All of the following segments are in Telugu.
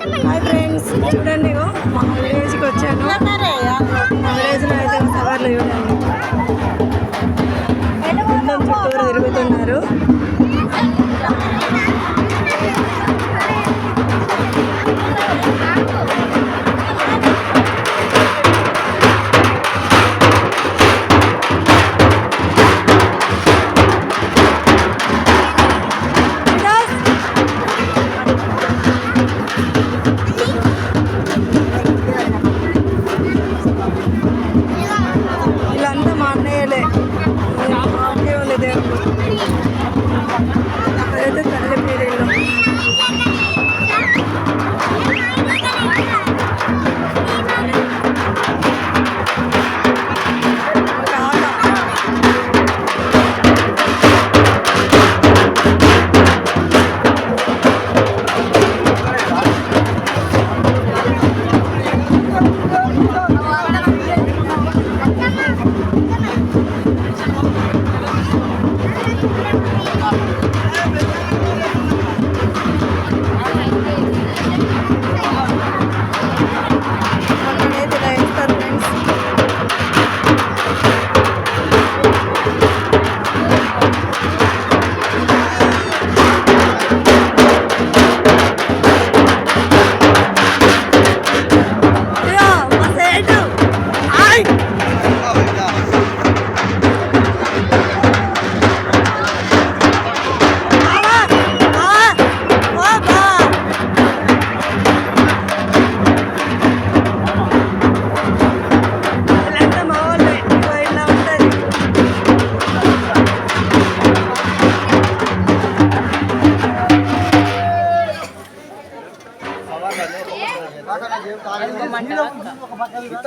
హాయ్ ఫ్రెండ్స్, చూడండి మా విలేజ్కి వచ్చాను. మా విలేజ్లో అయితే సవర్లు చూడండి చుట్టూరు తిరుగుతున్నారు. వీళ్ళంతా మా అన్నయ్యలే. ఉంది దేవుడు అక్కడైతే తల్లి పేరు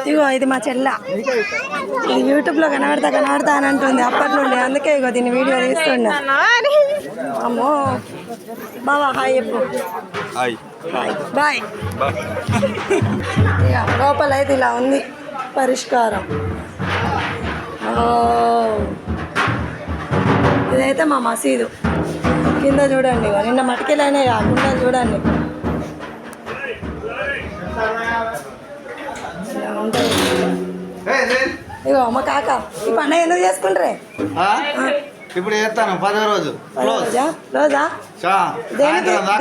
ఇగో ఇది మా చెల్ల. ఇది యూట్యూబ్లో కనబడతా అని అంటుంది అప్పటి నుండి. అందుకే ఇగో దీన్ని వీడియో తీస్తుండ. అమ్మో బావా హాయ్ చెప్పు. Hi bye. ఇక లోపల అయితే ఇలా ఉంది పరిష్కారం. ఇదైతే మా మసీదు. కింద చూడండి నిన్న మటికెళ్ళైనా కాకుండా చూడండి ఇగో మా కాక ఈ పండుగ ఎందుకు చేసుకుంటారే? ఇప్పుడు చేస్తాను 10వ రోజు. రోజా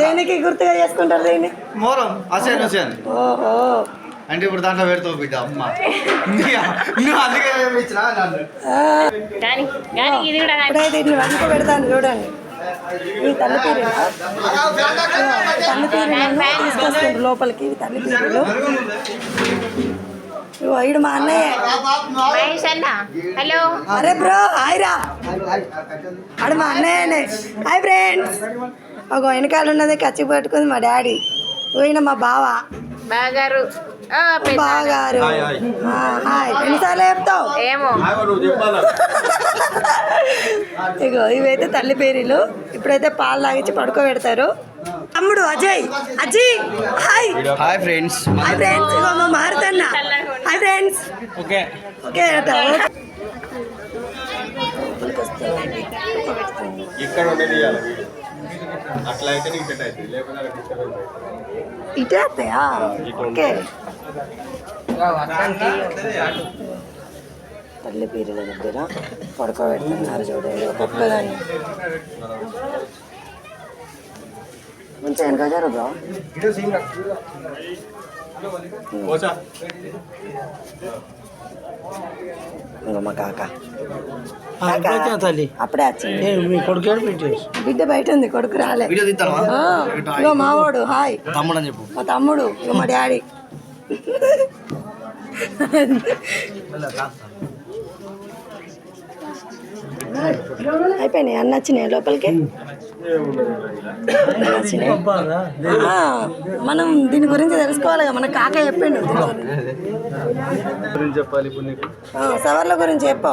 దేనికి గుర్తుగా చేసుకుంటారు దీన్ని? మోరం హసేన్ హుసేన్. ఓహో, అంటే ఇప్పుడు దాంట్లో పెడతావు బిడ్డ అమ్మ. ఇప్పుడైతే దీన్ని వంట పెడతాను చూడండి. ఈ తల్లి తీరులు తీసుకొస్తుంది లోపలికి. ఇవి తల్లి తీరులు. ఇడు మా అన్నయ్య. హలో అరే బ్రో హాయ్ రా. అడు మా అన్నయ్యనే. Hi friends. ఒక వెనకాల ఉన్నది కచ్చి పట్టుకుంది మా డాడీ. పోయిన మా బావ బావగారు. హాయ్ ఎన్నిసార్లు చెప్తావు? ఇగో ఇవైతే తల్లి పేరీలు. ఇప్పుడైతే పాలు తాగించి పడుకోబెడతారు. తమ్ముడు Ajay. Ajay hi. Hi friends. Hi friends. ఇగో మా మారుతన్న. Hi friends. ఓకే ఓకే ఇక్కడ ఉండేది అట్లా అయితే ఇటే వస్తాయా? ఓకే. తల్లి పీరుల దగ్గర పడుకోబెడుతున్నారు చూడండి ఒక్కొక్కదాన్ని. మంచిగా వెనక జరు బ్రో. మా కాక అప్పుడే వచ్చింది. బిడ్డ బయట ఉంది, కొడుకు రాలే. ఇగో మావాడు హాయ్. మా తమ్ముడు. ఇగో మా డాడీ. అయిపోయినాయి అన్న వచ్చినాయి లోపలికి. మనం దీని గురించి తెలుసుకోవాలి. మన కాక చెప్పిండు సవర్ల గురించి చెప్పు.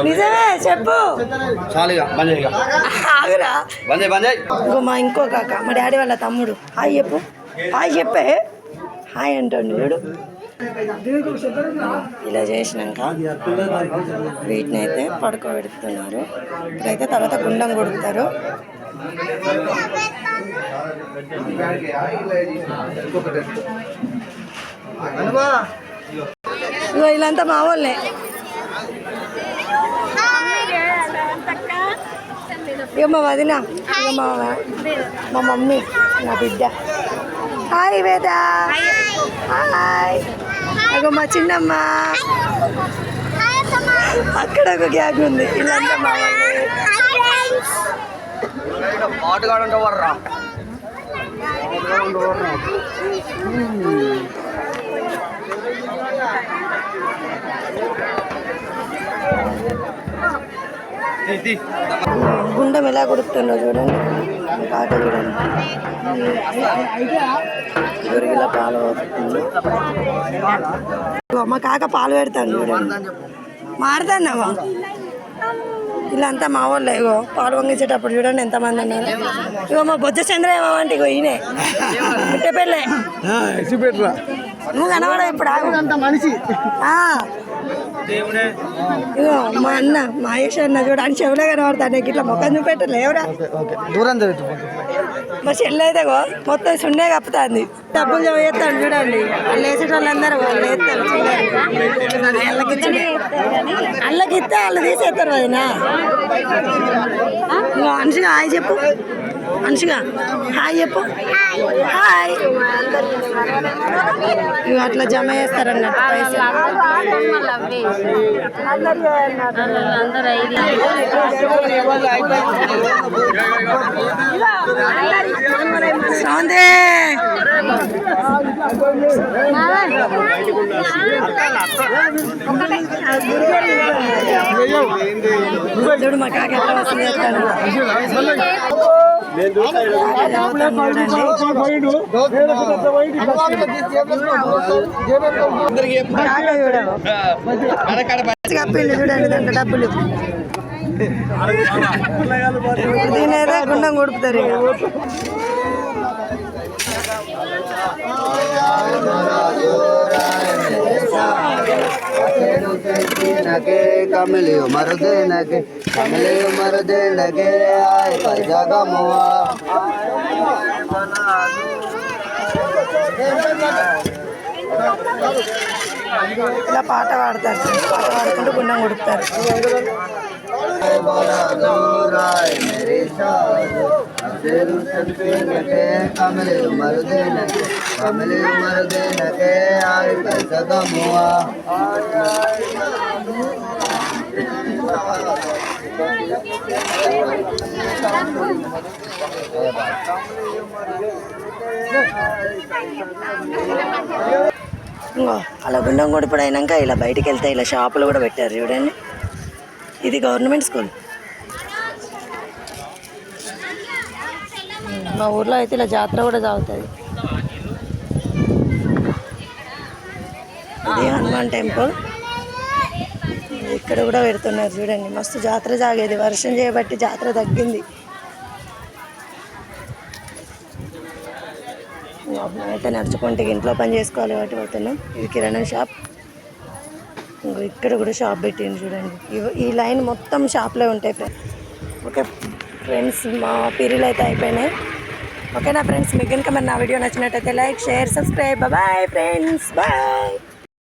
నిజమే చెప్పు. మా ఇంకో కాక మా డాడీ వాళ్ళ తమ్ముడు. హాయ్ చెప్పు. హాయ్ చెప్పే. హాయ్ అంటాడు వీడు. ఇలా చేసినాక వీటిని అయితే పడుకోబెడుతున్నారు. ఇప్పుడైతే తర్వాత గుండం కొడుకుతారు. ఇగో వీళ్ళంతా మా వాళ్ళే. ఇక మా వదిన, ఇక మా మమ్మీ, నా బిడ్డ. హాయ్ వేద. హాయ్. ఇక మా చిన్నమ్మ. అక్కడ ఒక గ్యాగ్ ఉంది. వీళ్ళంతా మా వాళ్ళే. గుండెం ఎలా కొడుతుందో చూడండి, పాట చూడండి. గురిగిలా పాలు పోతుంది. మా కాక పాలు పెడతాను చూడండి. మారుతాన్నావా? వీళ్ళంతా మా వాళ్ళే. ఇగో పాలు వంగించేటప్పుడు చూడండి ఎంతమంది ఉన్నారు. ఇగో మా బొజ్జ చంద్ర ఏమంటే ఇగో ఈయనే పుట్టపెళ్ళే. నువ్వు కనబడ ఇప్పుడు మనిషి. ఇగో మా అన్న మహేష్ అన్న చూడని చెవులే కనబడతాను. నీకు ఇట్లా ముఖం చూపెట్టలే ఎవరా దూరం. మా చెల్లి అయితే మొత్తం సున్నే కప్పుతుంది. డబ్బులు చేస్తాను చూడండి. వాళ్ళు వేసేట వాళ్ళందరూ వాళ్ళు వేస్తారు. అల్లకి ఇస్తే వాళ్ళు తీసేస్తారు. వదినా అనుషిగా హాయ్ చెప్పు. అనుషిగా హాయ్ చెప్పు. హాయ్. ఇవి అట్లా జమ చేస్తారన్నట్టు పైసలు. సౌందే చూడు మా కాక ఎట్లా వస్తుంది చేస్తాను. కప్పిండు చూడండి దాంట్లో డబ్బులు. దీనేదో గుండం కొడుపుతారు. कमलियो मर देने के कमलियो मर देने के आए पैसा कमुआ ఇలా పాట పాడతారు. పాట పాడుకుంటూ గుండం కొడుపుతారు. कमलियो मर देने के आए पैसा कमुआ అలా గుండం కొడుపుడు అయినాక ఇలా బయటికి వెళ్తే ఇలా షాపులు కూడా పెట్టారు చూడండి. ఇది గవర్నమెంట్ స్కూల్. మా ఊర్లో అయితే ఇలా జాతర కూడా సాగుతుంది. ఇది హనుమాన్ టెంపుల్. ఇక్కడ కూడా పెడుతున్నారు చూడండి. మస్తు జాతర సాగేది. వర్షం చేయబట్టి జాతర తగ్గింది. అయితే నడుచుకుంటే ఇంట్లో పని చేసుకోవాలి కాబట్టి పోతున్నాం. ఇది కిరాణా షాప్. ఇక్కడ కూడా షాప్ పెట్టింది చూడండి. ఈ లైన్ మొత్తం షాప్లే ఉంటాయి ఫ్రెండ్స్. ఓకే ఫ్రెండ్స్, మా పీరీలు అయితే అయిపోయినాయి. ఓకేనా ఫ్రెండ్స్, మీకు కనుక మరి నా వీడియో నచ్చినట్టయితే like, share, subscribe. Bye friends, bye.